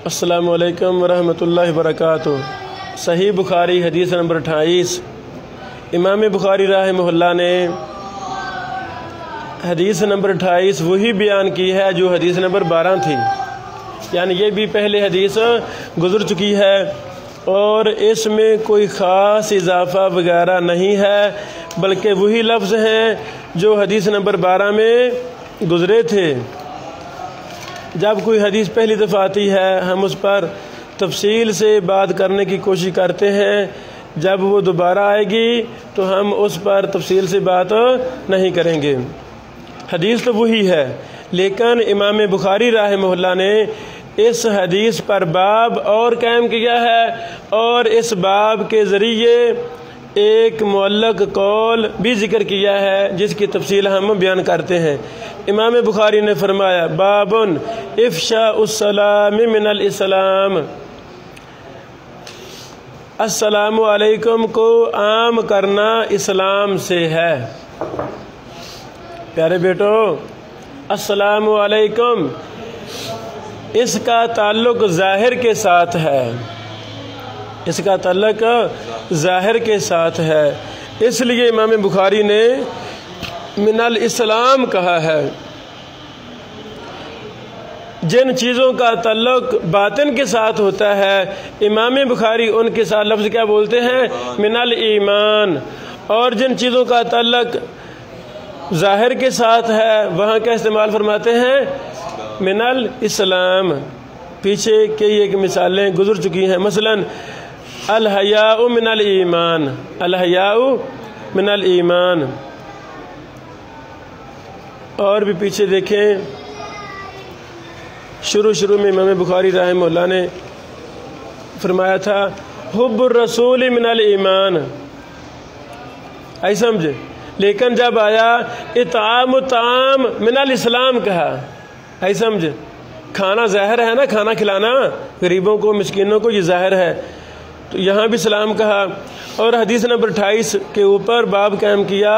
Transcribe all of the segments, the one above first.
السلام علیکم ورحمۃ اللہ وبرکاتہ۔ صحیح بخاری حدیث نمبر 28۔ امام بخاری رحمہ اللہ نے حدیث نمبر 28 وہی بیان کی ہے جو حدیث نمبر 12 تھی، یعنی یہ بھی پہلے حدیث گزر چکی ہے اور اس میں کوئی خاص اضافہ وغیرہ نہیں ہے، بلکہ وہی لفظ ہیں جو حدیث نمبر 12 میں گزرے تھے۔ جب کوئی حدیث پہلی دفعہ آتی ہے ہم اس پر تفصیل سے بات کرنے کی کوشش کرتے ہیں، جب وہ دوبارہ آئے گی تو ہم اس پر تفصیل سے بات نہیں کریں گے۔ حدیث تو وہی ہے، لیکن امام بخاری رحمہ اللہ نے اس حدیث پر باب اور قائم کیا ہے اور اس باب کے ذریعے ایک معلق قول بھی ذکر کیا ہے جس کی تفصیل ہم بیان کرتے ہیں۔ امام بخاری نے فرمایا باب افشاء السلام من الاسلام، السلام علیکم کو عام کرنا اسلام سے ہے۔ پیارے بیٹو، السلام علیکم اس کا تعلق ظاہر کے ساتھ ہے، اس کا تعلق ظاہر کے ساتھ ہے، اس لیے امام بخاری نے من الاسلام کہا ہے۔ جن چیزوں کا تعلق باطن کے ساتھ ہوتا ہے امام بخاری ان کے ساتھ لفظ کیا بولتے ہیں؟ من الایمان، اور جن چیزوں کا تعلق ظاہر کے ساتھ ہے وہاں کیا استعمال فرماتے ہیں؟ من الاسلام۔ پیچھے کئی ایک مثالیں گزر چکی ہیں، مثلا الحیاء من الایمان، الحیاء من الایمان۔ اور بھی پیچھے دیکھیں، شروع میں امام بخاری رحمہ اللہ نے فرمایا تھا حب الرسول من الایمان، ایسا سمجھے، لیکن جب آیا اطعام الطعام من الاسلام کہا، ایسا سمجھے، کھانا ظاہر ہے نا، کھانا کھلانا غریبوں کو مسکینوں کو یہ ظاہر ہے، تو یہاں بھی سلام کہا۔ اور حدیث نمبر 28 کے اوپر باب قائم کیا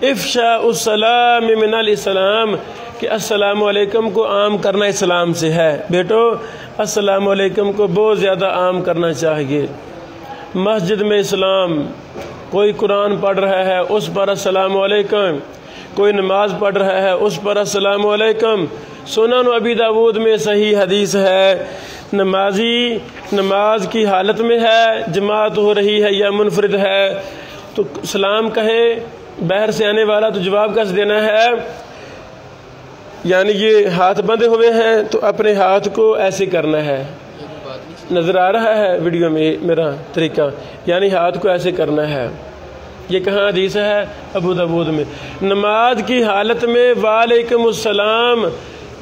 افشاء السلام من الاسلام، کہ السلام علیکم کو عام کرنا اسلام سے ہے۔ بیٹو، السلام علیکم کو بہت زیادہ عام کرنا چاہیے۔ مسجد میں اسلام، کوئی قرآن پڑھ رہا ہے اس پر السلام علیکم، کوئی نماز پڑھ رہا ہے اس پر السلام علیکم۔ سنن ابی داود میں صحیح حدیث ہے، نمازی نماز کی حالت میں ہے، جماعت ہو رہی ہے یا منفرد ہے تو سلام کہے، باہر سے آنے والا تو جواب کیسے دینا ہے؟ یعنی یہ ہاتھ بندھے ہوئے ہیں تو اپنے ہاتھ کو ایسے کرنا ہے، نظر آ رہا ہے ویڈیو میں میرا طریقہ، یعنی ہاتھ کو ایسے کرنا ہے۔ یہ کہاں حدیث ہے؟ ابو داود میں۔ نماز کی حالت میں وعلیکم السلام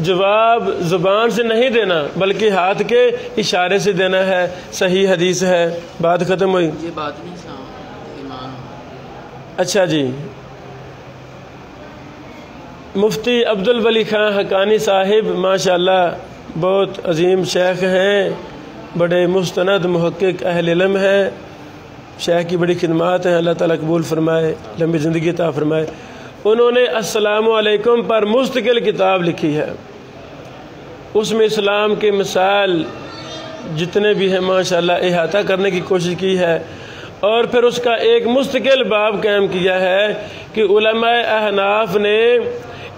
جواب زبان سے نہیں دینا بلکہ ہاتھ کے اشارے سے دینا ہے، صحیح حدیث ہے۔ بات ختم ہوئی؟ یہ بات نہیں ایمان۔ اچھا جی، مفتی عبدالولی خان حقانی صاحب ماشاءاللہ بہت عظیم شیخ ہیں، بڑے مستند محقق اہل علم ہیں، شیخ کی بڑی خدمات ہیں، اللہ تعالیٰ قبول فرمائے، لمبی زندگی عطا فرمائے۔ انہوں نے السلام علیکم پر مستقل کتاب لکھی ہے، اس میں اسلام کے مسائل جتنے بھی ہیں ماشاءاللہ احاطہ کرنے کی کوشش کی ہے، اور پھر اس کا ایک مستقل باب قائم کیا ہے کہ علماء احناف نے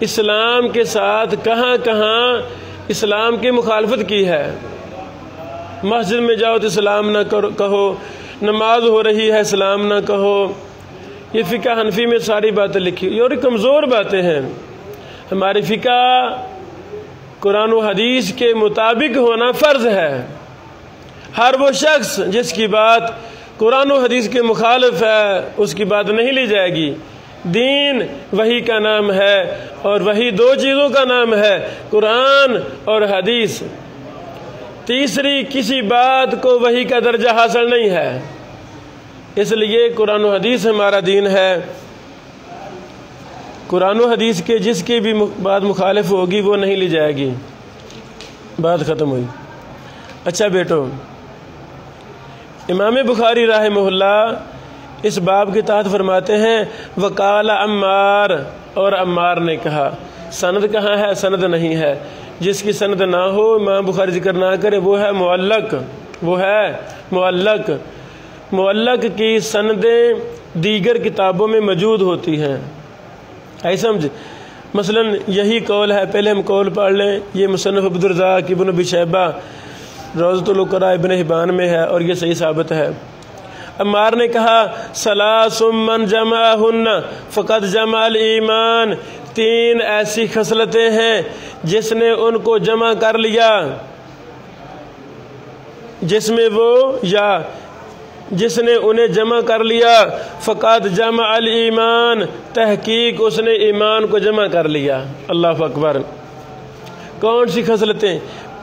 اسلام کے ساتھ کہاں کہاں اسلام کی مخالفت کی ہے۔ مسجد میں جاؤ تو سلام نہ کہو، نماز ہو رہی ہے سلام نہ کہو، یہ فقہ حنفی میں ساری باتیں لکھی اور کمزور باتیں ہیں۔ ہماری فقہ قرآن و حدیث کے مطابق ہونا فرض ہے۔ ہر وہ شخص جس کی بات قرآن و حدیث کے مخالف ہے اس کی بات نہیں لی جائے گی۔ دین وحی کا نام ہے اور وحی دو چیزوں کا نام ہے، قرآن اور حدیث، تیسری کسی بات کو وحی کا درجہ حاصل نہیں ہے، اس لیے قرآن و حدیث ہمارا دین ہے۔ قرآن و حدیث کے جس کی بھی بات مخالف ہوگی وہ نہیں لی جائے گی۔ بات ختم ہوئی۔ اچھا بیٹو، امام بخاری رحمہ اللہ اس باب کے تحت فرماتے ہیں وقال عمار، اور عمار نے کہا، سند کہاں ہے؟ سند نہیں ہے، جس کی سند نہ ہو، امام بخاری ذکر نہ کرے، وہ ہے معلق، وہ ہے معلق۔ معلق کی سندیں دیگر کتابوں میں موجود ہوتی ہیں، ہے سمجھ؟ مثلا یہی قول ہے، پہلے ہم قول پڑھ لیں، یہ مصنف عبدالرزاق ابن ابی شیبہ روضۃ القراء ابن حبان میں ہے اور یہ صحیح ثابت ہے۔ عمار نے کہا ثلاث من جمعہن فقد جمع الایمان، 3 ایسی خصلتیں ہیں جس نے ان کو جمع کر لیا، جس نے انہیں جمع کر لیا، فقد جمع الایمان، تحقیق اس نے ایمان کو جمع کر لیا۔ اللہ اکبر۔ کون سی خصلتیں؟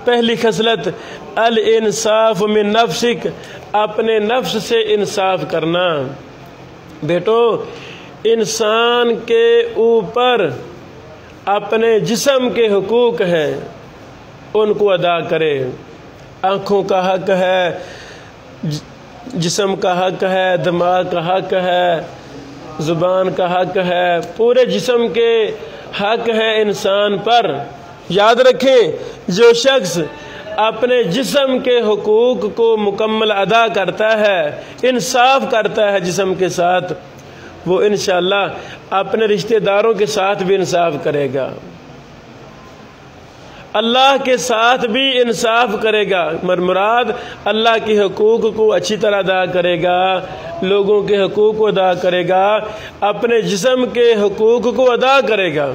پہلی خصلت الانصاف من نفسک، اپنے نفس سے انصاف کرنا۔ بیٹو، انسان کے اوپر اپنے جسم کے حقوق ہیں، ان کو ادا کرے۔ آنکھوں کا حق ہے، جسم کا حق ہے، دماغ کا حق ہے، زبان کا حق ہے، پورے جسم کے حق ہیں انسان پر۔ یاد رکھیں، جو شخص اپنے جسم کے حقوق کو مکمل ادا کرتا ہے، انصاف کرتا ہے جسم کے ساتھ، وہ انشاءاللہ اپنے رشتہ داروں کے ساتھ بھی انصاف کرے گا، اللہ کے ساتھ بھی انصاف کرے گا۔ مراد اللہ کے حقوق کو اچھی طرح ادا کرے گا، لوگوں کے حقوق کو ادا کرے گا، اپنے جسم کے حقوق کو ادا کرے گا۔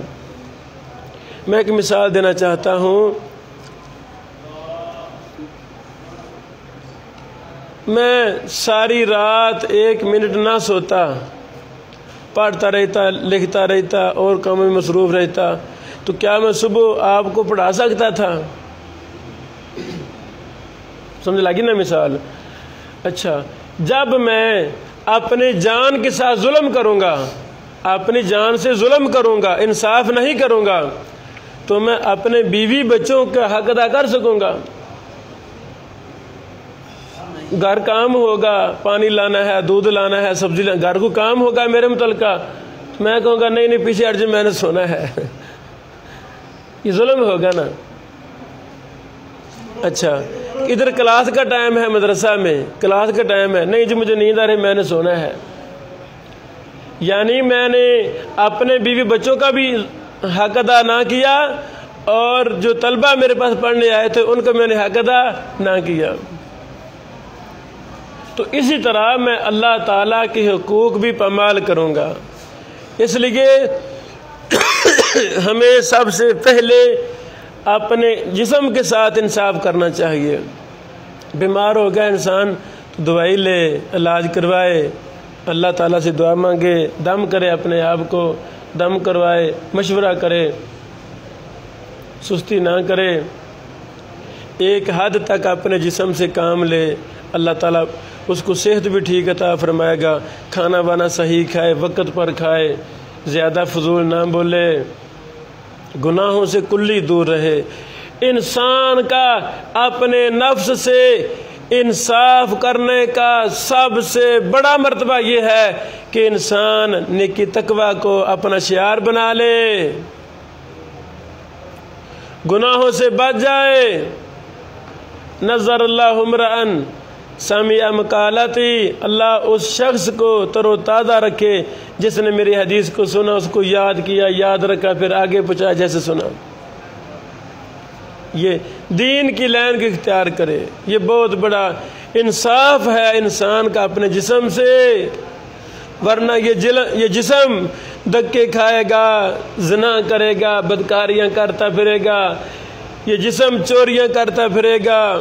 میں ایک مثال دینا چاہتا ہوں۔ میں ساری رات 1 منٹ نہ سوتا، پڑھتا رہتا، لکھتا رہتا اور کاموں میں مصروف رہتا، تو کیا میں صبح آپ کو پڑھا سکتا تھا؟ سمجھ لگی نا مثال؟ اچھا، جب میں اپنی جان کے ساتھ ظلم کروں گا، اپنی جان سے ظلم کروں گا، انصاف نہیں کروں گا، تو میں اپنے بیوی بچوں کا حق ادا کر سکوں گا؟ گھر کام ہوگا، پانی لانا ہے، دودھ لانا ہے، سبزی لانا، گھر کو کام ہوگا میرے متعلقہ، میں کہوں گا نہیں پیچھے ہٹ جائے، میں نے سونا ہے، یہ ظلم ہوگا نا۔ اچھا، ادھر کلاس کا ٹائم ہے، مدرسہ میں کلاس کا ٹائم ہے، نہیں جی مجھے نیند آ رہی، میں نے سونا ہے، یعنی میں نے اپنے بیوی بچوں کا بھی حق ادا نہ کیا، اور جو طلبہ میرے پاس پڑھنے آئے تھے ان کا میں نے حق ادا نہ کیا۔ تو اسی طرح میں اللہ تعالیٰ کے حقوق بھی پامال کروں گا۔ اس لیے ہمیں سب سے پہلے اپنے جسم کے ساتھ انصاف کرنا چاہیے۔ بیمار ہو گیا انسان تو دوائی لے، علاج کروائے، اللہ تعالیٰ سے دعا مانگے، دم کرے، اپنے آپ کو دم کروائے، مشورہ کرے، سستی نہ کرے، ایک حد تک اپنے جسم سے کام لے، اللہ تعالیٰ اس کو صحت بھی ٹھیک عطا فرمائے گا، کھانا وانا صحیح کھائے، وقت پر کھائے، زیادہ فضول نہ بولے، گناہوں سے کلی دور رہے۔ انسان کا اپنے نفس سے انصاف کرنے کا سب سے بڑا مرتبہ یہ ہے کہ انسان نیکی تقوی کو اپنا شعار بنا لے، گناہوں سے بچ جائے۔ نظر اللہ امرأن سمع مقالتی، اللہ اس شخص کو تر و تازہ رکھے جس نے میری حدیث کو سنا، اس کو یاد کیا، یاد رکھا، پھر آگے پہنچایا جیسے سنا۔ یہ دین کی لائن کو اختیار کرے، یہ بہت بڑا انصاف ہے انسان کا اپنے جسم سے، ورنہ یہ جسم دھکے کھائے گا، زنا کرے گا، بدکاریاں کرتا پھرے گا، یہ جسم چوریاں کرتا پھرے گا،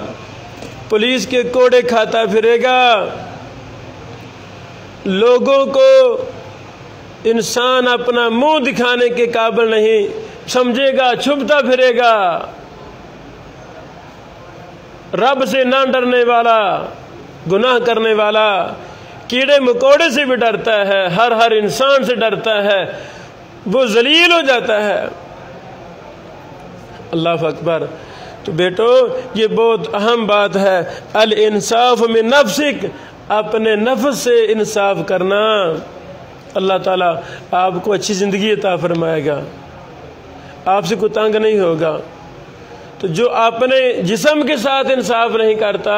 پولیس کے کوڑے کھاتا پھرے گا، لوگوں کو انسان اپنا منہ دکھانے کے قابل نہیں سمجھے گا، چھپتا پھرے گا، رب سے نہ ڈرنے والا، گناہ کرنے والا، کیڑے مکوڑے سے بھی ڈرتا ہے، ہر انسان سے ڈرتا ہے، وہ ذلیل ہو جاتا ہے۔ اللہ اکبر۔ تو بیٹو یہ بہت اہم بات ہے، الانصاف من نفسک، اپنے نفس سے انصاف کرنا۔ اللہ تعالیٰ آپ کو اچھی زندگی عطا فرمائے گا، آپ سے کوئی تنگ نہیں ہوگا، تو جو اپنے جسم کے ساتھ انصاف نہیں کرتا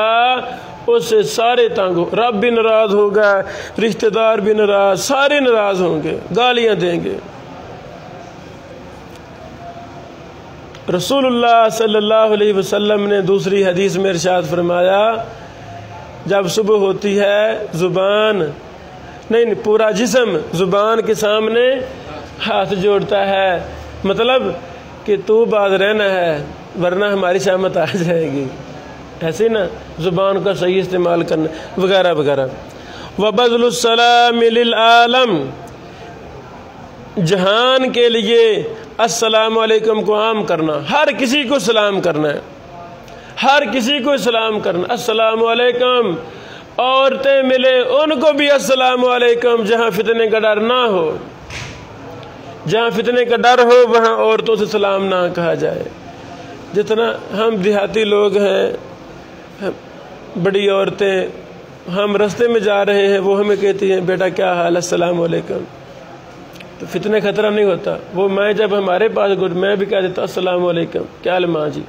اس سے سارے تنگ ہو، رب بھی ناراض ہوگا، رشتہ دار بھی ناراض، سارے ناراض ہوں گے، گالیاں دیں گے۔ رسول اللہ صلی اللہ علیہ وسلم نے دوسری حدیث میں ارشاد فرمایا، جب صبح ہوتی ہے زبان نہیں پورا جسم زبان کے سامنے ہاتھ جوڑتا ہے، مطلب کہ تو باز رہنا ہے ورنہ ہماری شامت آ جائے گی، ایسے نا زبان کا صحیح استعمال کرنا وغیرہ وغیرہ۔ وَبَذْلُ السَّلَامِ لِلْعَالَمِ، جہان کے لیے السلام علیکم کو عام کرنا، ہر کسی کو سلام کرنا ہے، ہر کسی کو سلام کرنا، السلام علیکم۔ عورتیں ملے ان کو بھی السلام علیکم، جہاں فتنے کا ڈر نہ ہو، جہاں فتنے کا ڈر ہو وہاں عورتوں سے سلام نہ کہا جائے۔ جتنا ہم دیہاتی لوگ ہیں، بڑی عورتیں، ہم رستے میں جا رہے ہیں وہ ہمیں کہتی ہیں بیٹا کیا حال، السلام علیکم، تو فتنے خطرہ نہیں ہوتا۔ وہ میں جب ہمارے پاس میں بھی کہہ دیتا السلام علیکم، کیا حال ماں جی،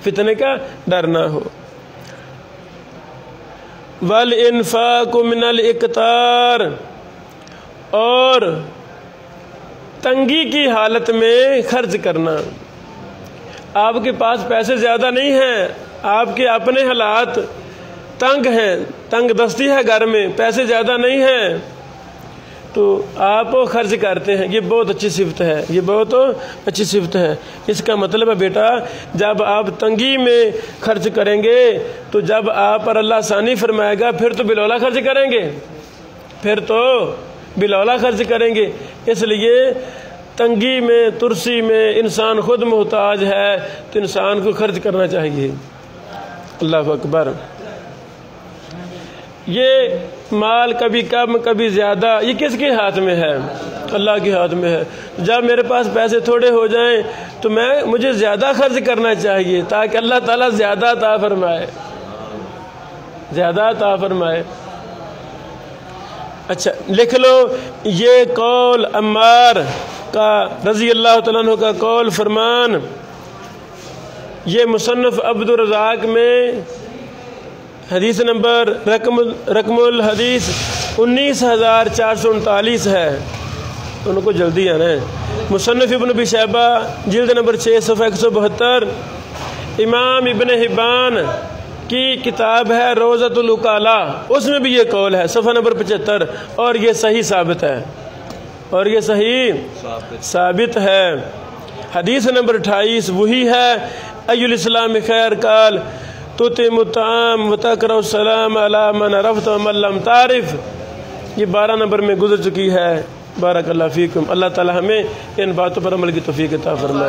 فتنے کا ڈر نہ ہو۔ وَالْإِنفَاقُ مِنَ الْإِقْتَارِ، اور تنگی کی حالت میں خرچ کرنا۔ آپ کے پاس پیسے زیادہ نہیں ہیں، آپ کے اپنے حالات تنگ ہیں، تنگ دستی ہے گھر میں، پیسے زیادہ نہیں ہیں، تو آپ خرچ کرتے ہیں، یہ بہت اچھی صفت ہے، یہ بہت اچھی صفت ہے۔ اس کا مطلب ہے بیٹا جب آپ تنگی میں خرچ کریں گے تو جب آپ پر اللہ آسانی فرمائے گا پھر تو بلولا خرچ کریں گے، پھر تو بلولا خرچ کریں گے۔ اس لیے تنگی میں ترسی میں انسان خود محتاج ہے تو انسان کو خرچ کرنا چاہیے۔ اللہ اکبر۔ یہ مال کبھی کم کبھی زیادہ یہ کس کے ہاتھ میں ہے؟ اللہ کے ہاتھ میں ہے۔ جب میرے پاس پیسے تھوڑے ہو جائیں تو مجھے زیادہ خرچ کرنا چاہیے تاکہ اللہ تعالیٰ زیادہ عطا فرمائے، زیادہ عطا فرمائے۔ اچھا لکھ لو، یہ قول عمار کا رضی اللہ تعالیٰ عنہ کا قول فرمان، یہ مصنف عبد الرزاق میں حدیث نمبر رقم الحدیث 19439 ہے، ان کو جلدی آنا ہے۔ مصنف ابن ابی شیبہ جلد نمبر 6 صفحہ 172، امام ابن حبان کی کتاب ہے روضۃ الوکلاء، اس میں بھی یہ قول ہے صفحہ نمبر 75، اور یہ صحیح ثابت ہے، اور یہ صحیح ثابت ہے۔ حدیث نمبر 28 وہی ہے، ای الاسلام خیر قال تطعم الطعام وتقرأ السلام علی من عرفت ومن لم تعرف، یہ 12 نمبر میں گزر چکی ہے۔ بارک اللہ فیکم۔ اللہ تعالی ہمیں ان باتوں پر عمل کی توفیق عطا فرمائے۔